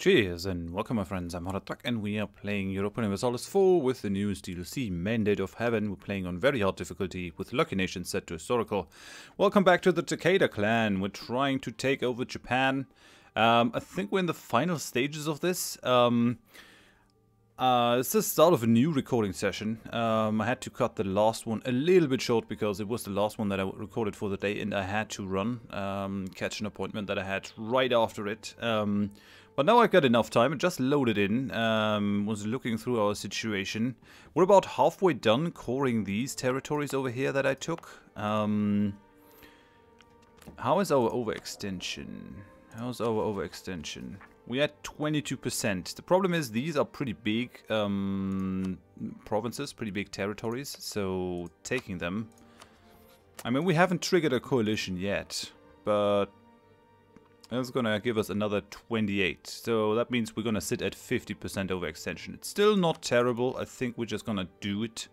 Cheers and welcome my friends, I'm Horath and we are playing Europa Universalis IV with the newest DLC, Mandate of Heaven. We're playing on very hard difficulty with Lucky Nation set to Historical. Welcome back to the Takeda clan. We're trying to take over Japan. I think we're in the final stages of this. It's the start of a new recording session. I had to cut the last one a little bit short because it was the last one that I recorded for the day and I had to run, catch an appointment that I had right after it. But now I've got enough time. I just loaded in, was looking through our situation. We're about halfway done coring these territories over here that I took. How is our overextension? How's our overextension? We had 22%. The problem is these are pretty big provinces, pretty big territories. So taking them... I mean, we haven't triggered a coalition yet, but... that's gonna give us another 28. So that means we're gonna sit at 50% overextension. It's still not terrible. I think we're just gonna do it.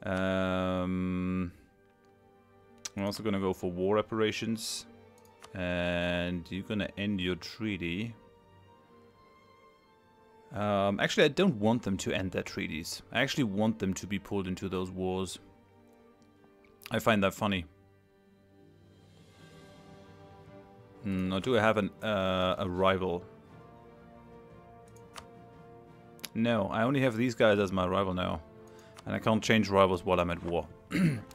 I'm also gonna go for war reparations. And you're gonna end your treaty. Actually, I don't want them to end their treaties. I actually want them to be pulled into those wars. I find that funny. Or do I have a rival? No, I only have these guys as my rival now. And I can't change rivals while I'm at war.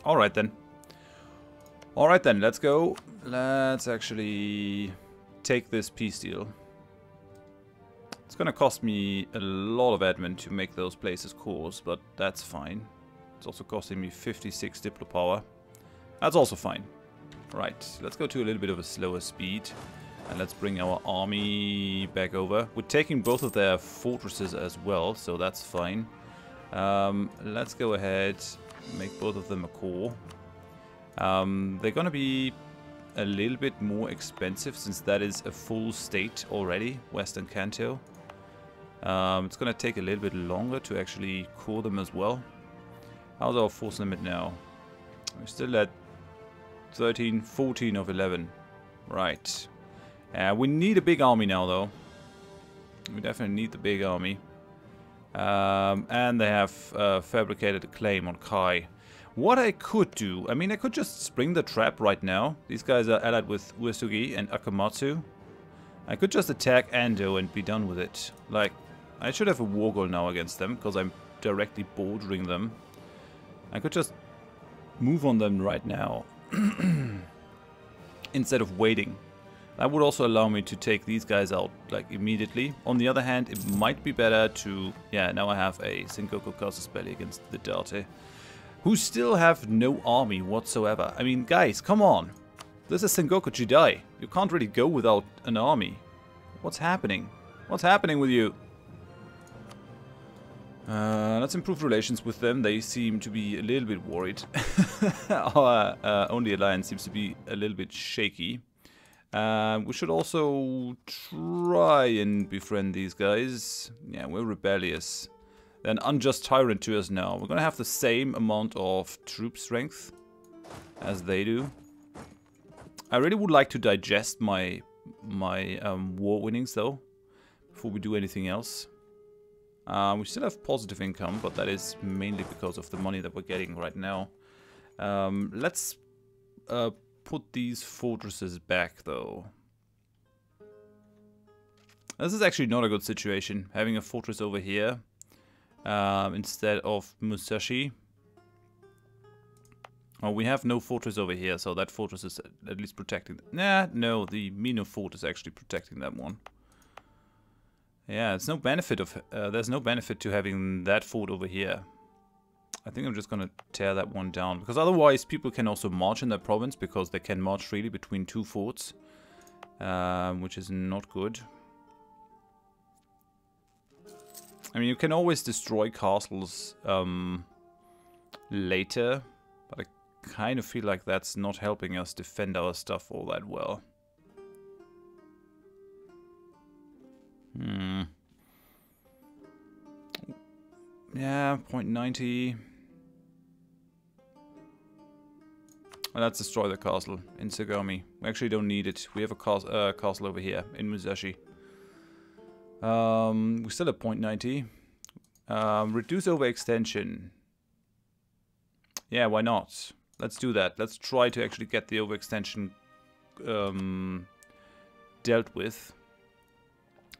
Alright then. Alright then, let's go. Let's actually take this peace deal. It's gonna cost me a lot of admin to make those places cores, but that's fine. It's also costing me 56 diplo power. That's also fine. Right, let's go to a little bit of a slower speed. And let's bring our army back over. We're taking both of their fortresses as well, so that's fine. Let's go ahead, make both of them a core. They're gonna be a little bit more expensive since that is a full state already, Western Kanto. It's gonna take a little bit longer to actually core them as well. How's our force limit now? We're still at 13, 14 of 11. Right. We need a big army now, though. We definitely need the big army. And they have fabricated a claim on Kai. What I could do... I mean, I could just spring the trap right now. These guys are allied with Uesugi and Akamatsu. I could just attack Ando and be done with it. Like, I should have a war goal now against them, because I'm directly bordering them. I could just move on them right now. Instead of waiting. That would also allow me to take these guys out like immediately. On the other hand, it might be better to... yeah, now I have a Sengoku casus belli against the Date, who still have no army whatsoever. I mean, guys, come on. This is Sengoku Jidai. You can't really go without an army. What's happening? What's happening with you? Let's improve relations with them. They seem to be a little bit worried. Our only alliance seems to be a little bit shaky. We should also try and befriend these guys. Yeah, we're rebellious. They're an unjust tyrant to us now. We're gonna have the same amount of troop strength as they do. I really would like to digest my war winnings though, before we do anything else. We still have positive income, but that is mainly because of the money that we're getting right now. Let's put these fortresses back, though. This is actually not a good situation, having a fortress over here instead of Musashi. Oh, we have no fortress over here, so that fortress is at least protecting... nah, no, the Mino fort is actually protecting that one. Yeah, it's no benefit of there's no benefit to having that fort over here. I think I'm just gonna tear that one down, because otherwise people can also march in their province, because they can march freely between two forts, which is not good. I mean, you can always destroy castles later, but I kind of feel like that's not helping us defend our stuff all that well. Yeah, 0.90. Well, let's destroy the castle in Sagami. We actually don't need it. We have a castle over here in Musashi. We still have 0.90. Reduce overextension. Yeah, why not? Let's do that. Let's try to actually get the overextension dealt with.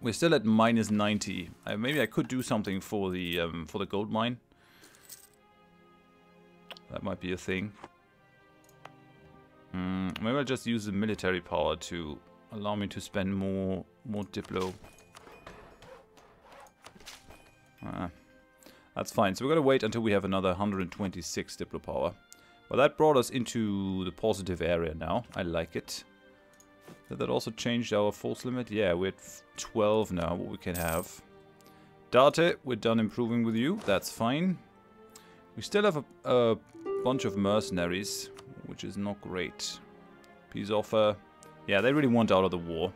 We're still at minus 90. Maybe I could do something for the gold mine. That might be a thing. Maybe I'll just use the military power to allow me to spend more Diplo. That's fine. So we're going to wait until we have another 126 Diplo power. Well, that brought us into the positive area now. I like it. Did that also change our force limit? Yeah, we're at 12 now, what we can have. Date, we're done improving with you. That's fine. We still have a bunch of mercenaries, which is not great. Peace offer. Yeah, they really want out of the war.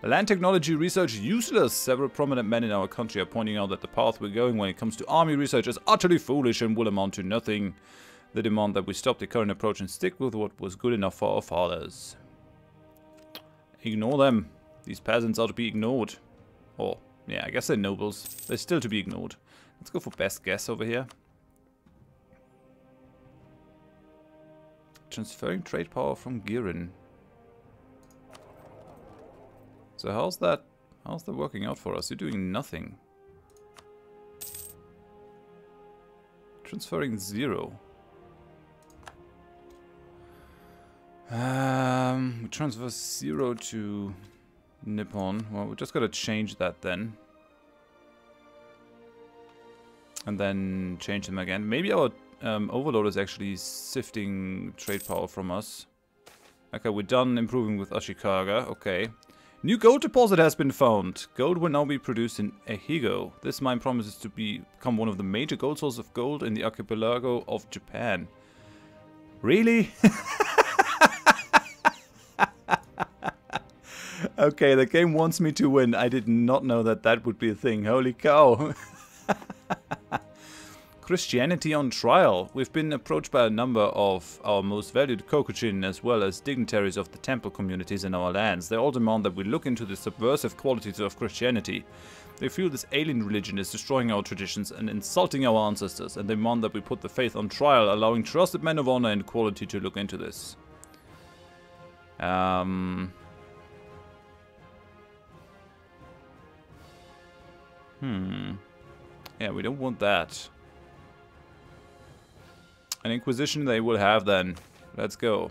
Land technology research useless. Several prominent men in our country are pointing out that the path we're going when it comes to army research is utterly foolish and will amount to nothing. They demand that we stop the current approach and stick with what was good enough for our fathers. Ignore them. These peasants are to be ignored. Or, yeah, I guess they're nobles. They're still to be ignored. Let's go for best guess over here. Transferring trade power from Girin. So how's that working out for us? You're doing nothing. Transferring 0. We transfer 0 to Nippon. Well, we just gotta change that then. And then change them again. Maybe our overlord is actually sifting trade power from us. Okay, we're done improving with Ashikaga. Okay. New gold deposit has been found. Gold will now be produced in Ehigo. This mine promises to become one of the major gold sources of gold in the archipelago of Japan. Really? Okay, the game wants me to win. I did not know that that would be a thing. Holy cow. Christianity on trial. We've been approached by a number of our most valued Kokujin as well as dignitaries of the temple communities in our lands. They all demand that we look into the subversive qualities of Christianity. They feel this alien religion is destroying our traditions and insulting our ancestors, and demand that we put the faith on trial, allowing trusted men of honor and quality to look into this. Yeah, we don't want that. An Inquisition they will have then. Let's go.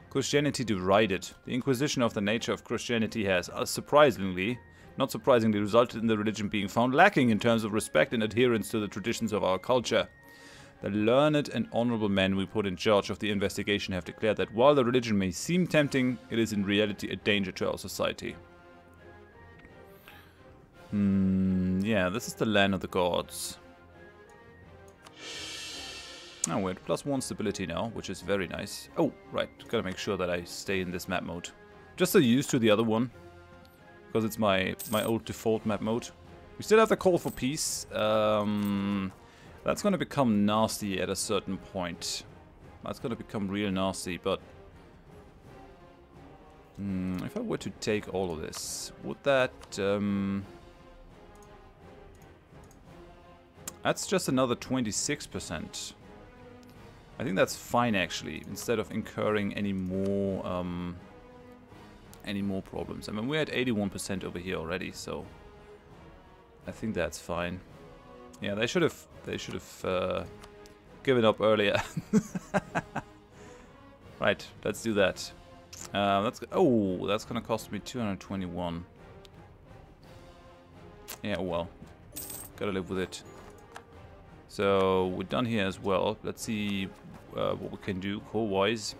Christianity derided. The Inquisition of the nature of Christianity has, not surprisingly, resulted in the religion being found lacking in terms of respect and adherence to the traditions of our culture. The learned and honorable men we put in charge of the investigation have declared that while the religion may seem tempting, it is in reality a danger to our society. Yeah, this is the land of the gods. Oh, we're at +1 stability now, which is very nice. Oh, right. Gotta make sure that I stay in this map mode. Just so used to the other one. Because it's my old default map mode. We still have the call for peace. That's gonna become nasty at a certain point. That's gonna become real nasty, but... if I were to take all of this, would that... That's just another 26%. I think that's fine actually, instead of incurring any more problems. I mean, we're at 81% over here already, so I think that's fine. Yeah, they should have given up earlier. Right, let's do that. Oh, that's gonna cost me 221. Yeah, well, gotta live with it. So we're done here as well. Let's see what we can do core-wise.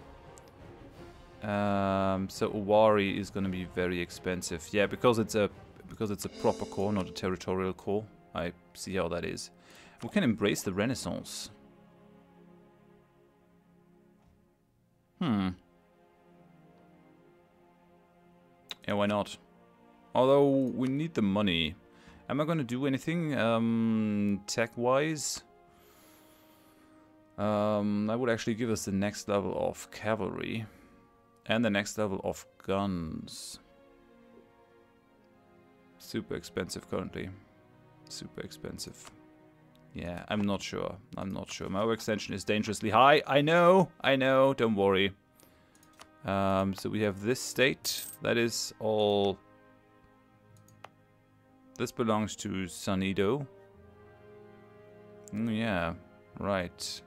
So Owari is going to be very expensive. Yeah, because it's a proper core, not a territorial core. I see how that is. We can embrace the Renaissance. Yeah, why not? Although we need the money. Am I going to do anything tech-wise? That would actually give us the next level of cavalry. And the next level of guns. Super expensive currently. Super expensive. Yeah, I'm not sure. I'm not sure. My overextension is dangerously high. I know. Don't worry. So we have this state. That is all... This belongs to Sanido. Yeah, right.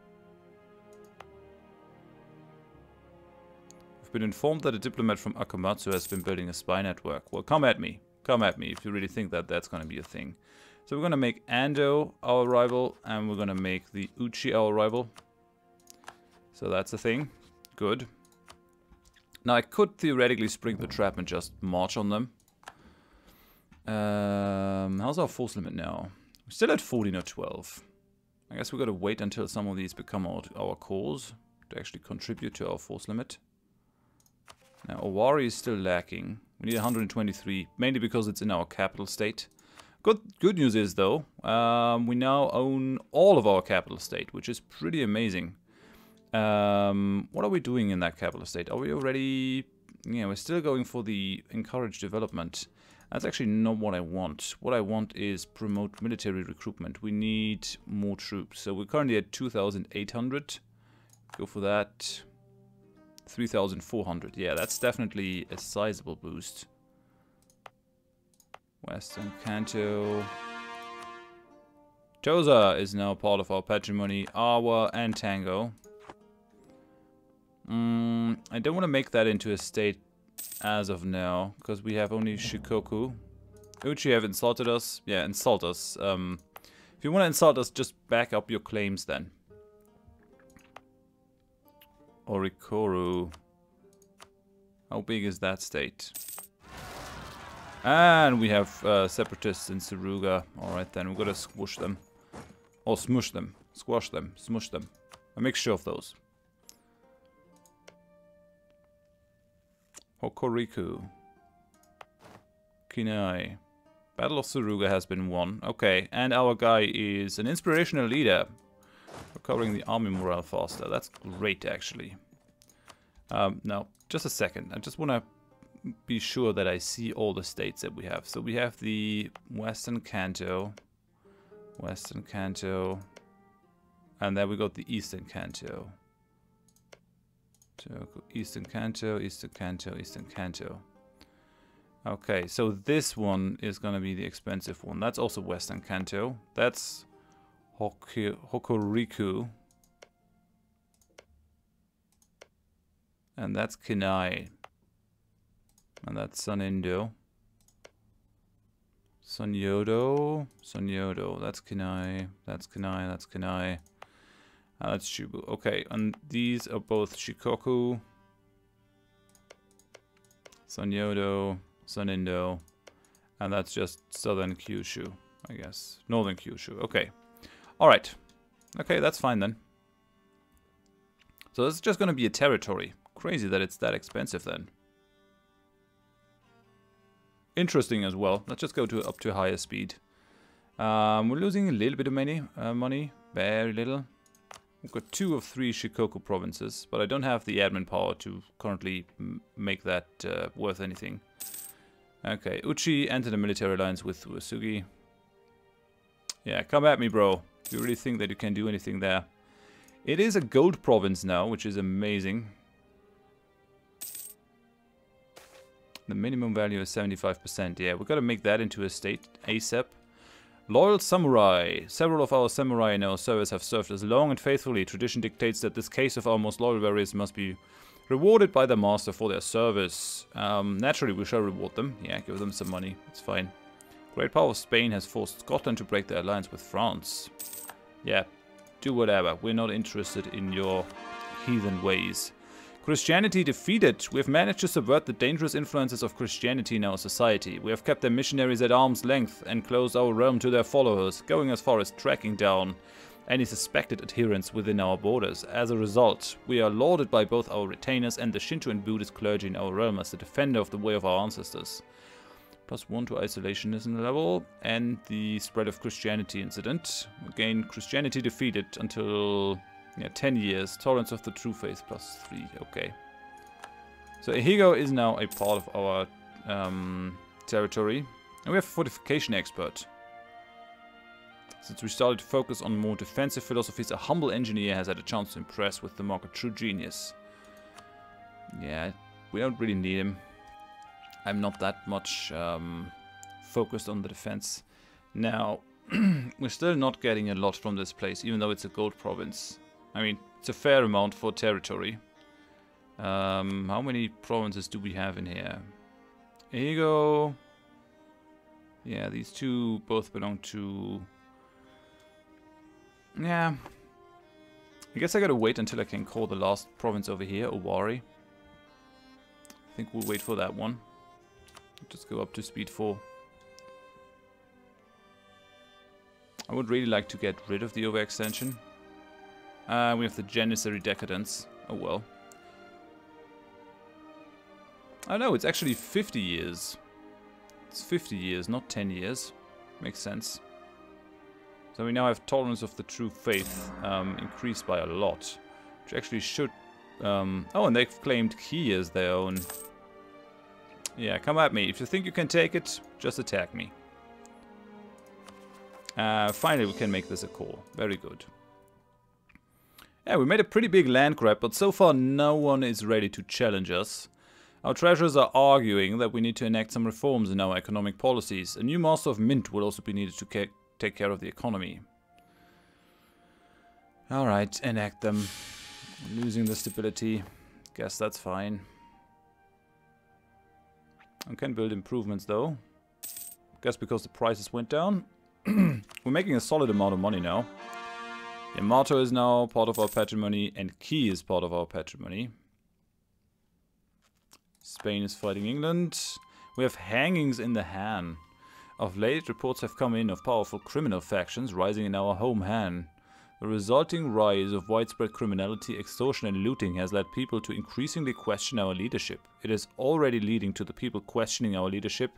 We've been informed that a diplomat from Akamatsu has been building a spy network. Well, come at me. Come at me if you really think that that's going to be a thing. So we're going to make Ando our rival, and we're going to make the Uchi our rival. So that's a thing. Good. Now I could theoretically spring the trap and just march on them. How's our force limit now? We're still at 14 or 12. I guess we've got to wait until some of these become our cores to actually contribute to our force limit. Now Owari is still lacking. We need 123, mainly because it's in our capital state. Good news is though, we now own all of our capital state, which is pretty amazing. What are we doing in that capital state? Are we already... Yeah, we're still going for the encourage development. That's actually not what I want. What I want is promote military recruitment. We need more troops. So we're currently at 2,800. Go for that. 3,400. Yeah, that's definitely a sizable boost. Western Kanto. Tosa is now part of our patrimony. Awa and Tango. I don't want to make that into a state as of now, because we have only Shikoku. Uchi have insulted us. Yeah, insult us. If you want to insult us, just back up your claims then. Orikoru. How big is that state? And we have separatists in Suruga. Alright then, we've got to squish them. Or smush them. Squash them. Smush them. A mixture of those. Hokuriku. Kinai. Battle of Suruga has been won. Okay, and our guy is an inspirational leader. Recovering the army morale faster. That's great, actually. Now, just a second. I just want to be sure that I see all the states that we have. So we have the Western Kanto. Western Kanto. And then we got the Eastern Kanto. So Eastern Kanto, Eastern Kanto, Eastern Kanto. Okay, so this one is going to be the expensive one. That's also Western Kanto. That's Hokuriku. And that's Kinai. And that's Sanindo. Sanyodo. Sanyodo. That's Kinai. That's Kinai. That's Kinai. That's Shubu. Okay, and these are both Shikoku. Sanyodo. Sanindo. And that's just southern Kyushu, I guess. Northern Kyushu. Okay. Alright. Okay, that's fine then. So it's just going to be a territory. Crazy that it's that expensive then. Interesting as well. Let's just go to up to higher speed. We're losing a little bit of money. Very little. We've got 2 of 3 Shikoku provinces, but I don't have the admin power to currently make that worth anything. Okay, Uchi entered a military alliance with Uesugi. Yeah, come at me, bro. Do you really think that you can do anything there? It is a gold province now, which is amazing. The minimum value is 75%. Yeah, we've got to make that into a state ASAP. Loyal samurai. Several of our samurai in our service have served us long and faithfully. Tradition dictates that this case of our most loyal warriors must be rewarded by the master for their service. Naturally, we shall reward them. Yeah, give them some money. It's fine. Great power of Spain has forced Scotland to break their alliance with France. Yeah, do whatever. We're not interested in your heathen ways. Christianity defeated. We have managed to subvert the dangerous influences of Christianity in our society. We have kept their missionaries at arm's length and closed our realm to their followers, going as far as tracking down any suspected adherents within our borders. As a result, we are lauded by both our retainers and the Shinto and Buddhist clergy in our realm as the defender of the way of our ancestors. +1 to isolationism level and the spread of Christianity incident. Again, Christianity defeated until 10 years. Tolerance of the true faith +3. Okay. So Ehigo is now a part of our territory. And we have a fortification expert. Since we started to focus on more defensive philosophies, a humble engineer has had a chance to impress with the mark of true genius. Yeah, we don't really need him. I'm not that much focused on the defense. Now, we're still not getting a lot from this place, even though it's a gold province. I mean, it's a fair amount for territory. How many provinces do we have in here? Ego. Yeah, these two both belong to... Yeah. I guess I gotta wait until I can call the last province over here, Owari. I think we'll wait for that one. Just go up to speed 4. I would really like to get rid of the overextension. We have the Janissary Decadence. Oh well. Oh no, it's actually 50 years. It's 50 years, not 10 years. Makes sense. So we now have Tolerance of the True Faith increased by a lot. Which actually should... oh, and they've claimed Key as their own. Yeah, come at me. If you think you can take it, just attack me. Finally, we can make this a core. Very good. Yeah, we made a pretty big land grab, but so far no one is ready to challenge us. Our treasurers are arguing that we need to enact some reforms in our economic policies. A new master of mint will also be needed to take care of the economy. Alright, enact them. Losing the stability. Guess that's fine. I can build improvements though. Guess because the prices went down. We're making a solid amount of money now. Yamato is now part of our patrimony and Key is part of our patrimony. Spain is fighting England. We have hangings in the Han. Of late, reports have come in of powerful criminal factions rising in our home Han. The resulting rise of widespread criminality, extortion and looting has led people to increasingly question our leadership. It is already leading to the people questioning our leadership,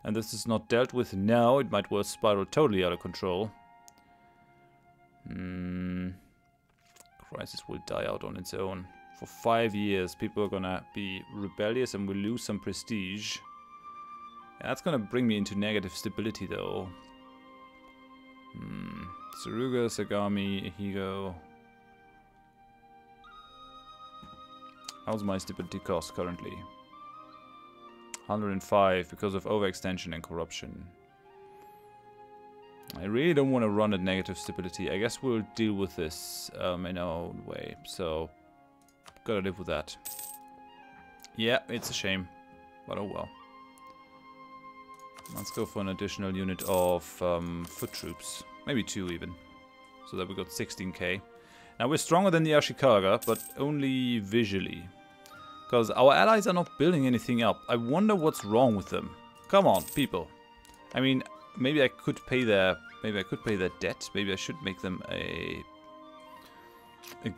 and this is not dealt with now, it might well spiral totally out of control. Crisis will die out on its own. For 5 years, people are gonna be rebellious and will lose some prestige. Yeah, that's gonna bring me into negative stability though. Tsuruga, Sagami, Ehigo. How's my stability cost currently? 105 because of overextension and corruption. I really don't want to run at negative stability. I guess we'll deal with this in our own way. So, gotta live with that. Yeah, it's a shame. But oh well. Let's go for an additional unit of foot troops. Maybe 2 even. So that we got 16k. Now we're stronger than the Ashikaga, but only visually. Because our allies are not building anything up. I wonder what's wrong with them. Come on, people. I mean, maybe I could pay their... Maybe I could pay their debt. Maybe I should make them a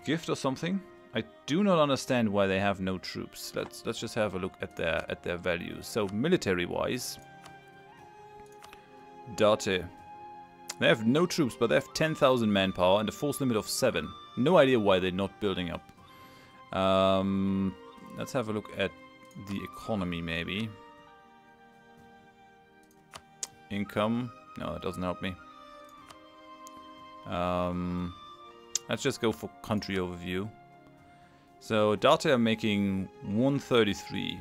gift or something. I do not understand why they have no troops. Let's just have a look at their values. So military-wise, Date. They have no troops, but they have 10,000 manpower and a force limit of 7. No idea why they're not building up. Let's have a look at the economy, maybe. Income. No, that doesn't help me. Let's just go for country overview. So, Date are making 133.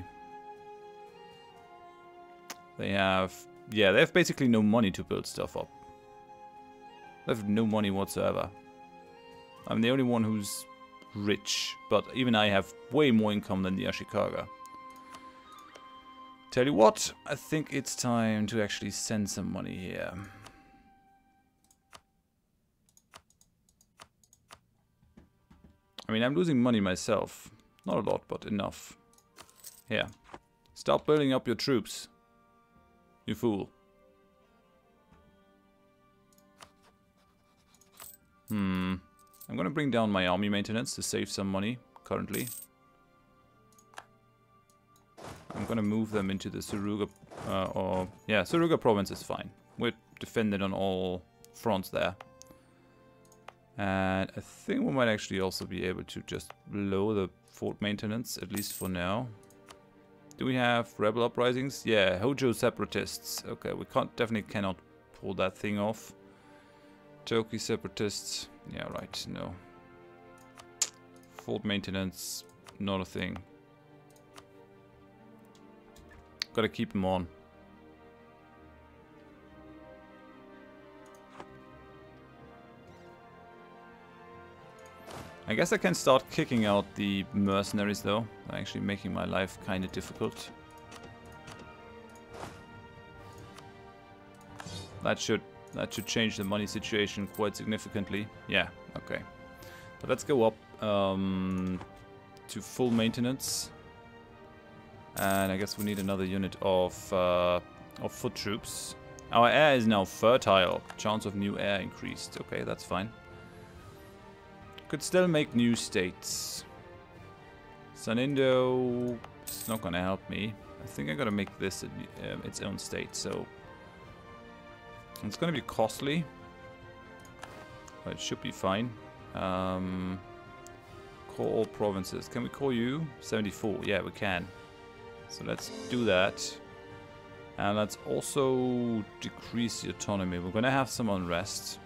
They have... Yeah, they have basically no money to build stuff up. They have no money whatsoever. I'm the only one who's rich, but even I have way more income than the Ashikaga. Tell you what, I think it's time to actually send some money here. I mean, I'm losing money myself. Not a lot, but enough. Here. Start building up your troops. You fool. I'm gonna bring down my army maintenance to save some money, currently. I'm gonna move them into the Tsuruga, yeah, Tsuruga province is fine. We're defended on all fronts there. And I think we might actually also be able to just lower the fort maintenance, at least for now. Do we have rebel uprisings? Yeah, Hojo separatists. Okay, we definitely cannot pull that thing off. Toki separatists. Yeah, right, no. Fort maintenance, not a thing. Gotta keep them on. I guess I can start kicking out the mercenaries though. Actually making my life kind of difficult. That should change the money situation quite significantly. Yeah, okay. But let's go up to full maintenance. And I guess we need another unit of foot troops. Our air is now fertile. Chance of new air increased. Okay, that's fine. Could still make new states. Sanindo is not gonna help me. I think I gotta make this its own state, so it's gonna be costly, but it should be fine. Call all provinces. Can we call you? 74. Yeah, we can. So let's do that. And let's also decrease the autonomy. We're gonna have some unrest.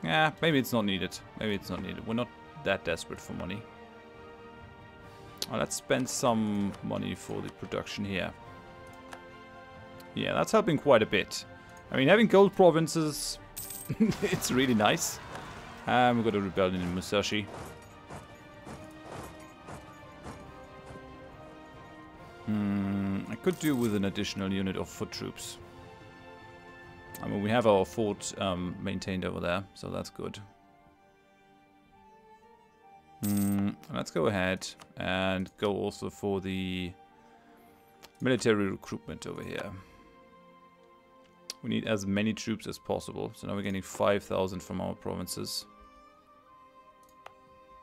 Yeah, maybe it's not needed. Maybe it's not needed. We're not that desperate for money. Let's spend some money for the production here. Yeah, that's helping quite a bit. I mean, having gold provinces, it's really nice. We've got a rebellion in Musashi. I could do with an additional unit of foot troops. I mean, we have our fort maintained over there, so that's good. Let's go ahead and go also for the military recruitment over here. We need as many troops as possible, so now we're getting 5,000 from our provinces.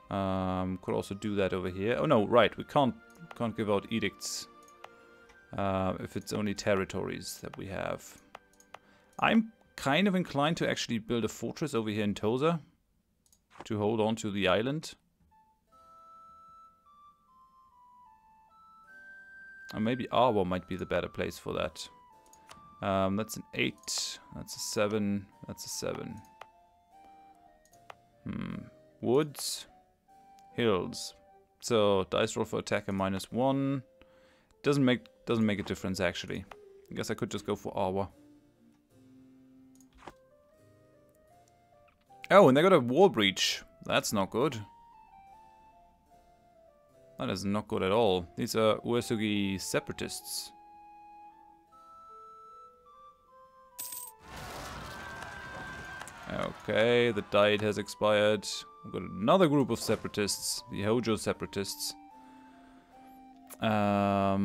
Could also do that over here. Oh no, right, we can't give out edicts if it's only territories that we have. I'm kind of inclined to actually build a fortress over here in Tosa to hold on to the island. Or maybe Arwa might be the better place for that. That's an 8, that's a 7, that's a 7. Woods, hills. So dice roll for attack and -1. Doesn't make a difference actually. I guess I could just go for Arwa. Oh, and they got a wall breach. That's not good. That is not good at all. These are Uesugi separatists. Okay, the diet has expired. We've got another group of separatists, the Hojo separatists. Yeah,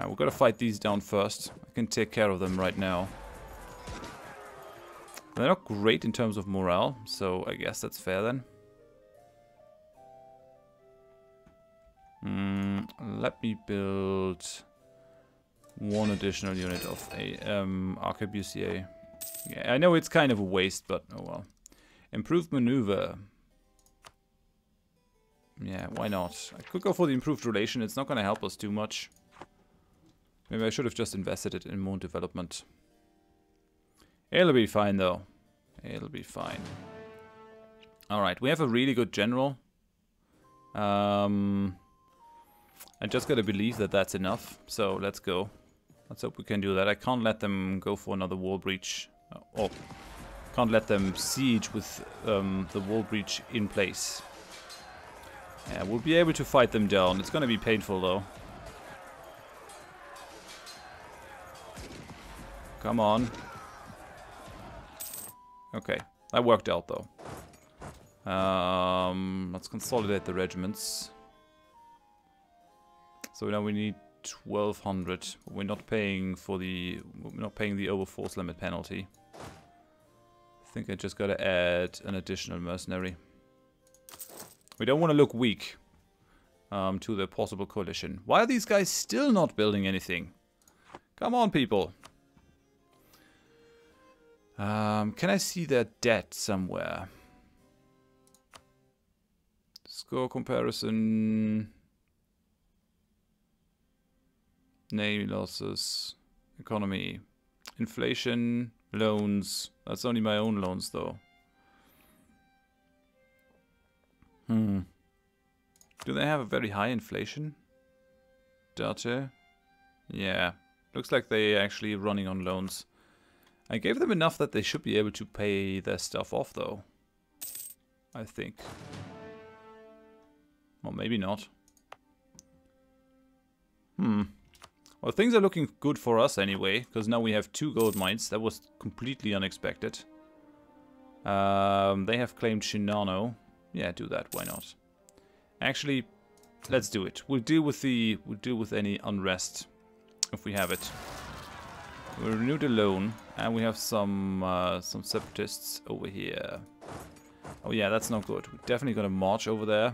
we've got to fight these down first. I can take care of them right now. They're not great in terms of morale, so I guess that's fair then. Let me build one additional unit of a arquebusier. Yeah, I know it's kind of a waste, but oh well. Improved maneuver. Yeah, why not? I could go for the improved relation. It's not going to help us too much. Maybe I should have just invested it in more development. It'll be fine though. It'll be fine. Alright, we have a really good general. I just gotta believe that that's enough. So let's go. Let's hope we can do that. I can't let them go for another wall breach. Oh, can't let them siege with the wall breach in place. Yeah, we'll be able to fight them down. It's gonna be painful though. Come on. Okay, that worked out though. Let's consolidate the regiments. So now we need 1,200. We're not paying the overforce limit penalty. I think I just gotta add an additional mercenary. We don't want to look weak to the possible coalition. Why are these guys still not building anything? Come on, people. Can I see their debt somewhere? Score comparison. Navy losses. Economy. Inflation. Loans. That's only my own loans though. Do they have a very high inflation? Data? Yeah. Looks like they're actually running on loans. I gave them enough that they should be able to pay their stuff off though. I think. Or maybe not. Well, things are looking good for us anyway, because now we have 2 gold mines. That was completely unexpected. They have claimed Shinano. Yeah, do that. Why not? Actually, let's do it. We'll deal with any unrest if we have it. We'll renew the loan, and we have some separatists over here. Oh yeah, that's not good. We're definitely gonna march over there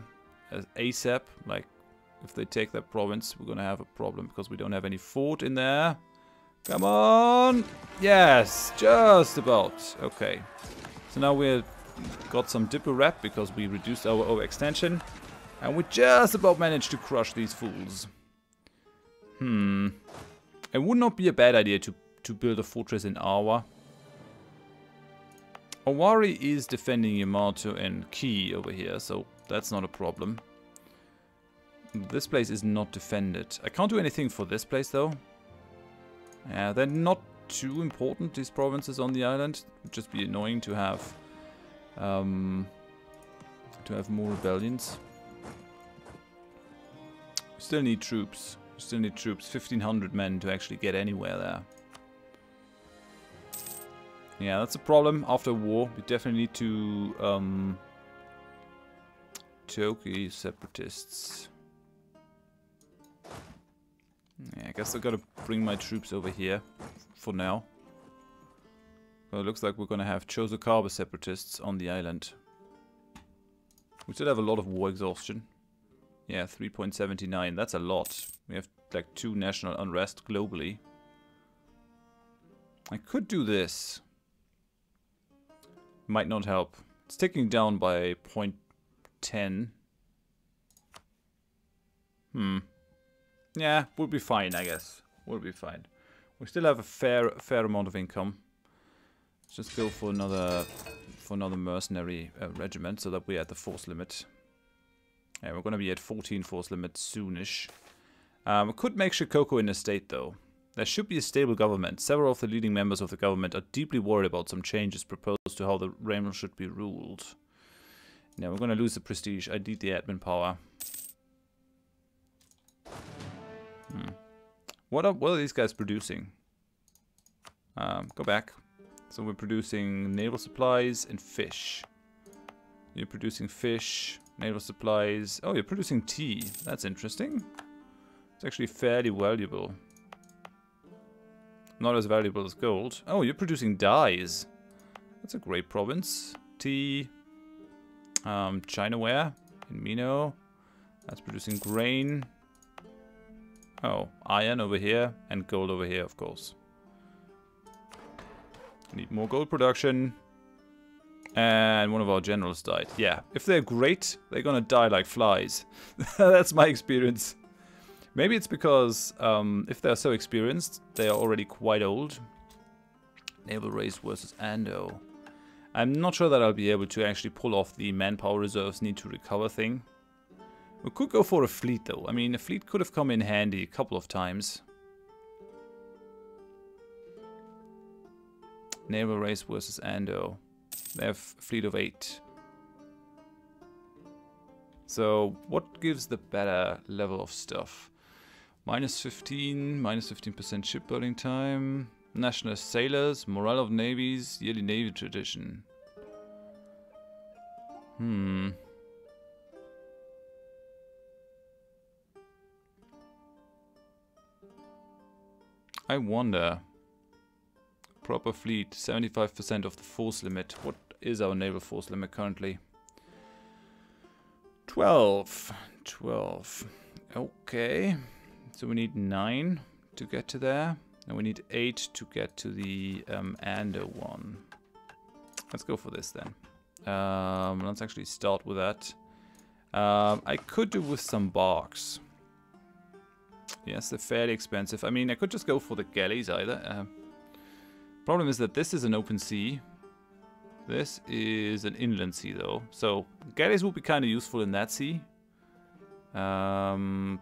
as ASAP. Like, if they take that province, we're gonna have a problem because we don't have any fort in there. Come on! Yes, just about. Okay. So now we've got some diplo rep because we reduced our overextension. And we just about managed to crush these fools. It would not be a bad idea to build a fortress in Awa. Owari is defending Yamato and Ki over here, so that's not a problem. This place is not defended. I can't do anything for this place though. Yeah, they're not too important, these provinces on the island. It would just be annoying to have more rebellions. We still need troops. We still need troops. 1,500 men to actually get anywhere there. Yeah, that's a problem. After war, we definitely need to Toki separatists. Yeah, I guess I gotta bring my troops over here for now. Well, it looks like we're gonna have Chosokawa separatists on the island. We still have a lot of war exhaustion. Yeah, 3.79. That's a lot. We have like 2 national unrest globally. I could do this. Might not help. It's ticking down by 0.10. Yeah, we'll be fine, I guess. We'll be fine. We still have a fair amount of income. Let's just go for another mercenary regiment so that we're at the force limit. Yeah, we're gonna be at 14 force limit soonish. We could make Shikoku in a state though. There should be a stable government. Several of the leading members of the government are deeply worried about some changes proposed to how the realm should be ruled. Now we're gonna lose the prestige. I need the admin power. What are these guys producing? Go back. So we're producing naval supplies and fish. You're producing fish, naval supplies. Oh, you're producing tea. That's interesting. It's actually fairly valuable. Not as valuable as gold. Oh, you're producing dyes. That's a great province. Tea. Chinaware in Mino. That's producing grain. Oh, iron over here and gold over here, of course. Need more gold production. And one of our generals died. Yeah, if they're great, they're gonna die like flies. That's my experience. Maybe it's because if they're so experienced, they are already quite old. Naval race versus Ando. I'm not sure that I'll be able to actually pull off the manpower reserves need to recover thing. We could go for a fleet though. I mean, a fleet could have come in handy a couple of times. Naval race versus Ando. They have a fleet of 8. So, what gives the better level of stuff? -15, -15% shipbuilding time, nationalist sailors, morale of navies, yearly navy tradition. I wonder. Proper fleet, 75% of the force limit. What is our naval force limit currently? 12. 12. Okay. So we need 9 to get to there. And we need 8 to get to the Ando one. Let's go for this then. Let's actually start with that. I could do with some barks. Yes, they're fairly expensive. I mean, I could just go for the galleys either. Problem is that this is an open sea. This is an inland sea, though. So, galleys would be kind of useful in that sea. But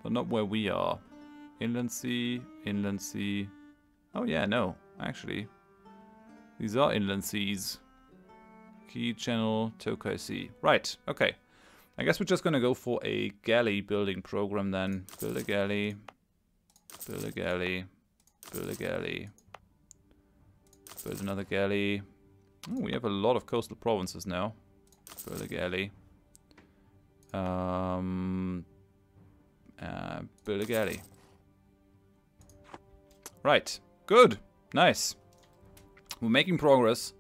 not where we are. Inland sea, inland sea. Oh yeah, no, actually. These are inland seas. Key Channel, Tokai Sea. Right, okay. I guess we're just gonna go for a galley building program then. Build a galley. Build a galley. Build a galley. Build another galley. Oh, we have a lot of coastal provinces now. Build a galley. Build a galley. Right, good, nice. We're making progress.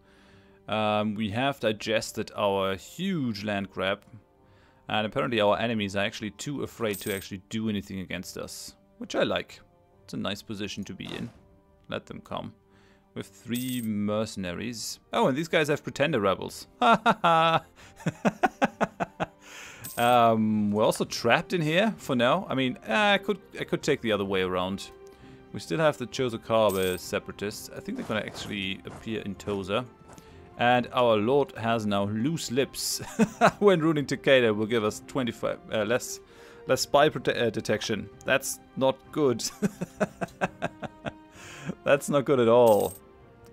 We have digested our huge land grab. And apparently our enemies are actually too afraid to actually do anything against us. Which I like. It's a nice position to be in. Let them come. With 3 mercenaries. Oh, and these guys have pretender rebels. Ha ha ha! We're also trapped in here for now. I mean, I could take the other way around. We still have the Chosokabe separatists. I think they're gonna actually appear in Tosa. And our lord has now loose lips. When ruling Takeda will give us 25 less spy detection. That's not good. That's not good at all.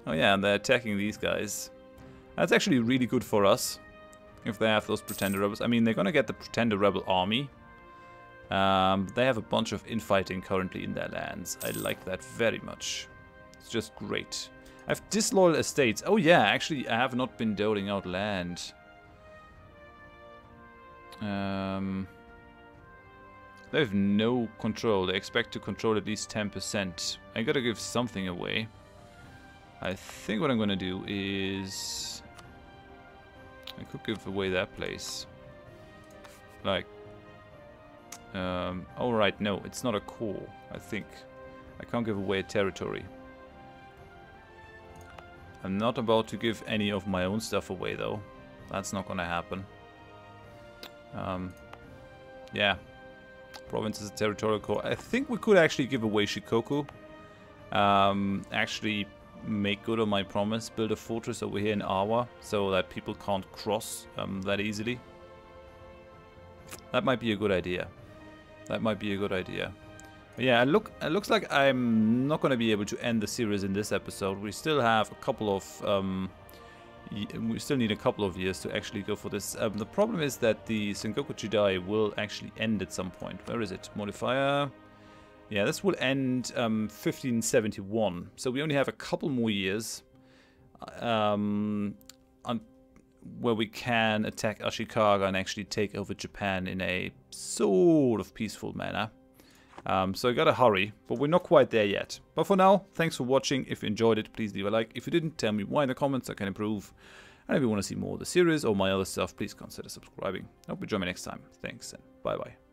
Oh yeah, and they're attacking these guys. That's actually really good for us. If they have those pretender rebels. I mean, they're gonna get the pretender rebel army. They have a bunch of infighting currently in their lands. I like that very much. It's just great. I have disloyal estates. Oh yeah, actually I have not been doling out land. They have no control. They expect to control at least 10%. I gotta give something away. I think what I'm gonna do is... I could give away that place. Like... oh right, no, it's not a core, I think. I can't give away a territory. I'm not about to give any of my own stuff away though. That's not gonna happen. Yeah. Province is a territorial core. I think we could actually give away Shikoku. Actually make good on my promise. Build a fortress over here in Awa so that people can't cross that easily. That might be a good idea. That might be a good idea. But yeah, it looks like I'm not going to be able to end the series in this episode. We still have a couple of... we still need a couple of years to actually go for this. The problem is that the Sengoku Jidai will actually end at some point. Where is it? Modifier. Yeah, this will end 1571. So we only have a couple more years where we can attack Ashikaga and actually take over Japan in a sort of peaceful manner. So I gotta hurry, but we're not quite there yet. But for now, thanks for watching. If you enjoyed it, please leave a like. If you didn't, tell me why in the comments, I can improve. And if you want to see more of the series or my other stuff, please consider subscribing. I hope you join me next time. Thanks and bye bye.